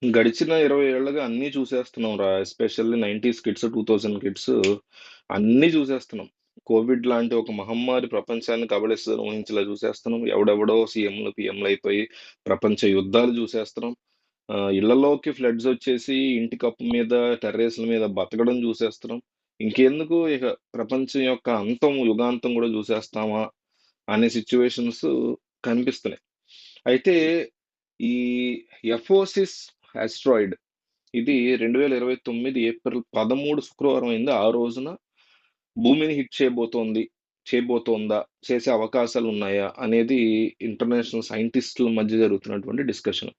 గడిచిన 20 ఏళ్లుగా అన్నీ చూసేస్తున్నాం రా. ఎస్పెషల్లీ 90స్ కిడ్స్, 2000 కిడ్స్ అన్నీ చూసేస్తున్నాం. కోవిడ్ లాంటి ఒక మహమ్మారి ప్రపంచాన్ని కబళిస్తుందని ఊహించేలా చూసేస్తున్నాం. ఎవడెవడో సీఎంలు, పీఎంలు అయిపోయి ప్రపంచ యుద్ధాలు చూసేస్తున్నాం. ఇళ్లలోకి ఫ్లడ్స్ వచ్చేసి ఇంటి కప్పు మీద, టెర్రస్ల మీద బతకడం చూసేస్తున్నాం. ఇంకెందుకు ఇక ప్రపంచం యొక్క అంతం, యుగాంతం కూడా చూసేస్తామా అనే సిచ్యువేషన్స్ కనిపిస్తున్నాయి. అయితే ఈ ఎఫోసిస్ ఆస్ట్రాయిడ్ ఇది 2029 ఏప్రిల్ 13 శుక్రవారం అయింది. ఆ రోజున భూమిని హిట్ చేయబోతోందా, చేసే అవకాశాలు ఉన్నాయా అనేది ఇంటర్నేషనల్ సైంటిస్టుల మధ్య జరుగుతున్నటువంటి డిస్కషన్.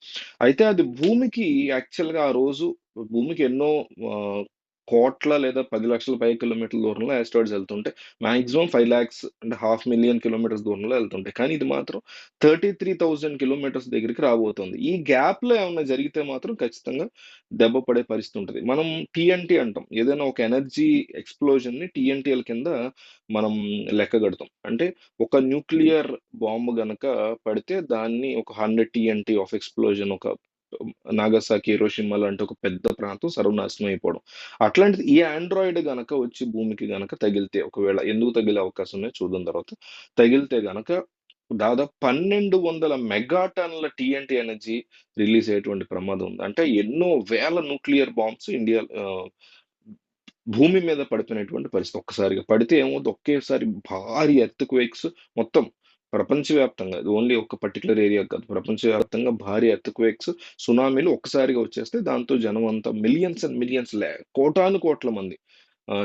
అయితే అది భూమికి యాక్చువల్గా ఆ రోజు భూమికి ఎన్నో ఆ, కోట్ల లేదా 10 లక్షల పై కిలోమీటర్ల దూరంలో ఆస్ట్రాయిడ్స్ వెళ్తుంటే మాక్సిమం 5 lakhs అంటే 500,000 కిలోమీటర్స్ దూరంలో వెళ్తుంటాయి. కానీ ఇది మాత్రం 33,000 కిలోమీటర్స్ దగ్గరికి రాబోతుంది. ఈ గ్యాప్ లో ఏమన్నా జరిగితే మాత్రం ఖచ్చితంగా దెబ్బ పడే పరిస్థితి ఉంటుంది. మనం టీఎన్టీ అంటాం. ఏదైనా ఒక ఎనర్జీ ఎక్స్‌ప్లోజన్‌ని టీఎన్టీల కింద మనం లెక్కగడతాం. అంటే ఒక న్యూక్లియర్ బాంబ్ గనక పడితే దాన్ని ఒక 100 టీఎన్టీ ఆఫ్ ఎక్స్‌ప్లోజన్ ఒక నాగసాకి, హిరోషిమా లాంటి ఒక పెద్ద ప్రాంతం సర్వనాశనం అయిపోవడం. అట్లాంటిది ఈ ఆండ్రాయిడ్ గనక వచ్చి భూమికి గనక తగిలితే ఒకవేళ ఎందుకు తగిలే అవకాశం ఉన్నాయో చూద్దాం తర్వాత. తగిలితే గనక దాదాపు 1200 మెగాటన్‌ల టీఎన్టీ ఎనర్జీ రిలీజ్ అయ్యేటువంటి ప్రమాదం ఉంది. అంటే ఎన్నో వేల న్యూక్లియర్ బాంబ్స్ భూమి మీద పడిపోయినటువంటి పరిస్థితి. ఒక్కసారిగా పడితే ఏమవుద్ది, ఒకేసారి భారీ ఎర్త్‌క్వేక్స్ మొత్తం ప్రపంచవ్యాప్తంగా, అది ఓన్లీ ఒక పర్టిక్యులర్ ఏరియా కాదు. ప్రపంచవ్యాప్తంగా భారీ ఎర్త్‌క్వేక్స్, సునామీలు ఒక్కసారిగా వచ్చేస్తాయి. దాంతో జనం అంతా మిలియన్స్ అండ్ మిలియన్స్ కోటాను కోట్ల మంది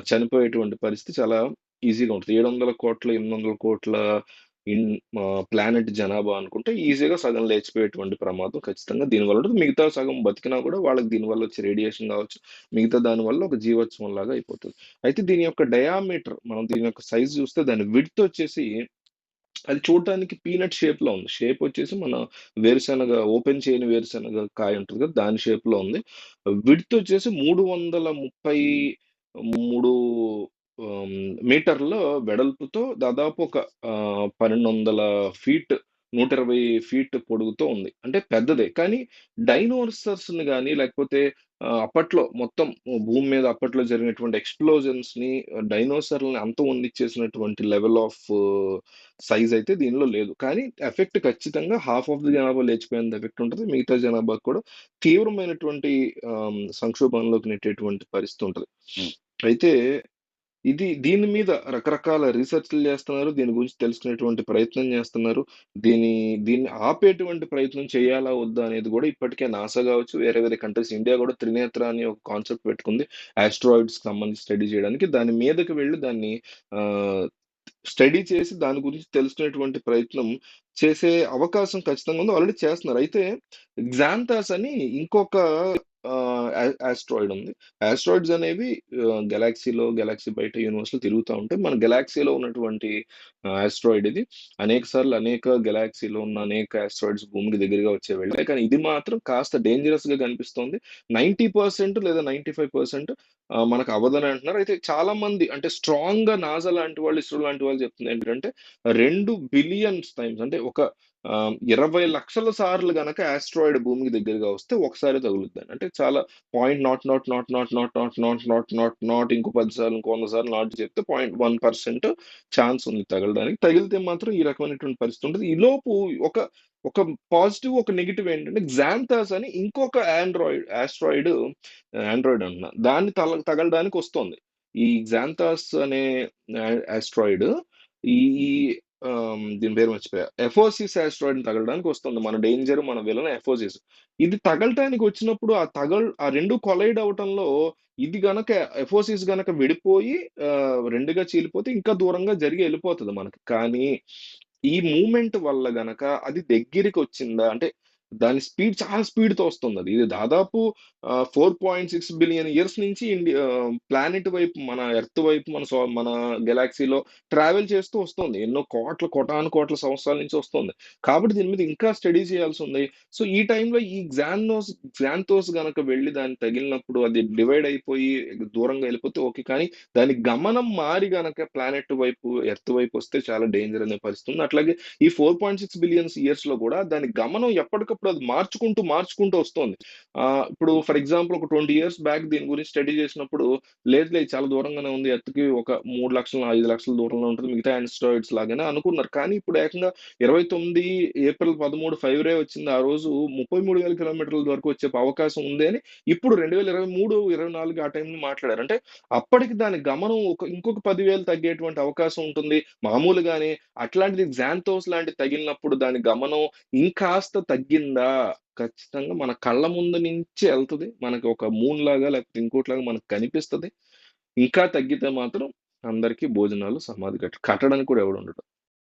చనిపోయేటువంటి పరిస్థితి చాలా ఈజీగా ఉంటది. 700 కోట్ల, 800 కోట్ల ఇన్ ప్లానెట్ జనాభా అనుకుంటే ఈజీగా సగం లేచిపోయేటువంటి ప్రమాదం ఖచ్చితంగా దీనివల్ల ఉంటది. మిగతా సగం బతికినా కూడా వాళ్ళకి దీనివల్ల వచ్చే రేడియేషన్ కావచ్చు, మిగతా దానివల్ల ఒక జీవోత్సవం లాగా అయిపోతది. అయితే దీని యొక్క డయామీటర్, మనం దీని యొక్క సైజ్ చూస్తే దాని విడ్త్ వచ్చేసి అది చూడటానికి పీనట్ షేప్ లో ఉంది. షేప్ వచ్చేసి మన వేరుశెనగ, ఓపెన్ చేయని వేరుశెనగ కాయ ఉంటుంది కదా, దాని షేప్ లో ఉంది. విడ్త్ వచ్చేసి 333 మీటర్ల వెడల్పుతో దాదాపు ఒక 1200 ఫీట్, 120 ఫీట్ పొడుగుతో ఉంది. అంటే పెద్దదే. కానీ డైనోసర్స్ ని కానీ లేకపోతే అప్పట్లో మొత్తం భూమి మీద అప్పట్లో జరిగినటువంటి ఎక్స్ప్లోజన్స్ ని, డైనోసార్లని అంతం వండించేసినటువంటి లెవెల్ ఆఫ్ సైజ్ అయితే దీనిలో లేదు. కానీ ఎఫెక్ట్ ఖచ్చితంగా హాఫ్ ఆఫ్ ది జనాభా లేచిపోయేంత ఎఫెక్ట్ ఉంటది. మిగతా జనాభాకు కూడా తీవ్రమైనటువంటి సంక్షోభంలోకి నెట్టేటువంటి పరిస్థితి ఉంటది. అయితే దీని మీద రకరకాల రీసెర్చ్‌లు చేస్తున్నారు. దీని గురించి తెలుసుకునేటువంటి ప్రయత్నం చేస్తున్నారు. దీని దీన్ని ఆపేటువంటి ప్రయత్నం చేయాలా? వద్దా? అనేది కూడా ఇప్పటికే నాసా కావచ్చు, వేరే వేరే కంట్రీస్, ఇండియా కూడా త్రినేత్ర అని ఒక కాన్సెప్ట్ పెట్టుకుంది. ఆస్ట్రాయిడ్స్‌కి సంబంధించి స్టడీ చేయడానికి. దాని మీదకి వెళ్లి దాన్ని ఆహ్, స్టడీ చేసి దాని గురించి తెలుసుకునేటువంటి ప్రయత్నం చేసే అవకాశం ఖచ్చితంగా ఉంది. ఆల్రెడీ చేస్తున్నారు. అయితే గ్జాంతాస్ అని ఇంకొక ఆస్ట్రాయిడ్ ఉంది. ఆస్ట్రాయిడ్స్ అనేవి గెలాక్సీ బయట యూనివర్స్‌లో తిరుగుతా ఉంటాయి. మన గెలాక్సీలో ఉన్నటువంటి ఆస్ట్రాయిడ్ ఇది. అనేక సార్లు అనేక గెలాక్సీలో ఉన్న అనేక ఆస్ట్రాయిడ్స్ భూమికి దగ్గరగా వచ్చే వెళ్ళాయి. కానీ ఇది మాత్రం కాస్త డేంజరస్‌గా కనిపిస్తోంది. 90% లేదా 95% మనకు అవ్వదని అంటున్నారు. అయితే చాలా మంది అంటే స్ట్రాంగ్‌గా నాసా లాంటి వాళ్ళు, ఇస్రో లాంటి వాళ్ళు చెప్తుంది ఏంటంటే 2 బిలియన్స్ టైమ్స్ అంటే ఒక 20 లక్షల సార్లు గనక ఆస్ట్రాయిడ్ భూమికి దగ్గరగా వస్తే ఒకసారి తగులుద్దని. అంటే చాలా point not not not not not not not not not not ఇంకో 10 సార్లు, ఇంకో 100 సార్లు నాట్ చెప్తే 0.1% ఛాన్స్ ఉంది తగలడానికి. తగిలితే మాత్రం ఈ రకమైనటువంటి పరిస్థితి ఉంటది. ఈలోపు ఒక ఒక పాజిటివ్, ఒక నెగెటివ్ ఏంటంటే గ్జాంతాస్ అని ఇంకొక ఆస్ట్రాయిడ్ అంటున్నా. దాన్ని తగలడానికి వస్తోంది. ఈ గ్జాంతాస్ అనే ఆస్ట్రాయిడ్ ఈ ఈ దీని పేరు మర్చిపోయా. ఎఫోసిస్ ఆస్ట్రాయిడ్ తగలడానికి వస్తుంది. మన డేంజర్, మన విలన్ ఎఫోసిస్. ఇది తగలటానికి వచ్చినప్పుడు ఆ 2 కొలైడ్ అవ్వటంలో ఇది గనక ఎఫోసిస్ గనక విడిపోయి 2గా చీలిపోతే ఇంకా దూరంగా జరిగి వెళ్ళిపోతది మనకి. కానీ ఈ మూవ్‌మెంట్ వల్ల గనక అది దగ్గరికొచ్చిందా అంటే దాని స్పీడ్ చాలా స్పీడ్‌తో వస్తుందది. ఇది దాదాపు 4.6 బిలియన్ ఇయర్స్ నుంచి ప్లానెట్ వైపు, మన ఎర్త్ వైపు, మన గెలాక్సీలో ట్రావెల్ చేస్తూ వస్తుంది. ఎన్నో కోటాను కోట్ల సంవత్సరాల నుంచి వస్తుంది. కాబట్టి దీని మీద ఇంకా స్టడీ చేయాల్సుంది. సో, ఈ టైంలో ఈ గ్జాంథోస్ గనక వెళ్లి దానికి తగిలినప్పుడు అది డివైడ్ అయిపోయి దూరంగా వెళ్ళిపోతే ఓకే. కానీ దాని గమనం మారి గనక ప్లానెట్ వైపు, ఎర్త్ వైపు వస్తే చాలా డేంజర్ అనే పరిస్థితి ఉంది. అట్లాగే ఈ 4.6 బిలియన్స్ ఇయర్స్ లో కూడా దాని గమనం ఎప్పటికప్పుడు అది మార్చుకుంటూ వస్తోంది. ఇప్పుడు ఫర్ ఎగ్జాంపుల్ ఒక 20 ఇయర్స్ బ్యాక్ దీని గురించి స్టడీ చేసినప్పుడు లేదులే ఇది చాలా దూరంగానే ఉంది. ఎర్త్‌కి ఒక 3,00,000, 5,00,000 దూరంలో ఉంటది. మిగతా యాస్టెరాయిడ్స్ లాగానే అనుకున్నారు. కానీ ఇప్పుడు ఏకంగా 29 ఏప్రిల్ 13 ఫైవ్ రే వచ్చింది. ఆ రోజు 33,000 కిలోమీటర్ల వరకు వచ్చే అవకాశం ఉంది అని ఇప్పుడు 2023, 24 ఆ టైంలో మాట్లాడారు. అంటే అప్పటికి దాని గమనం ఇంకొక 10,000 తగ్గేటువంటి అవకాశం ఉంటుంది. మామూలుగానే అట్లాంటిది గ్జాంథోస్ లాంటిది తగిలినప్పుడు దాని గమనం ఇంకాస్త తగ్గిందా? ఖచ్చితంగా మన కళ్ళ ముందు నుంచి ఎళ్తది. మనకి ఒక మూన్‌లాగా లేకపోతే ఇంకోటిలాగా మనకు కనిపిస్తది. ఇంకా తగ్గితే మాత్రం అందరికి భోజనాలు సమాధి కట్టడానికి కూడా ఎవడుండడు.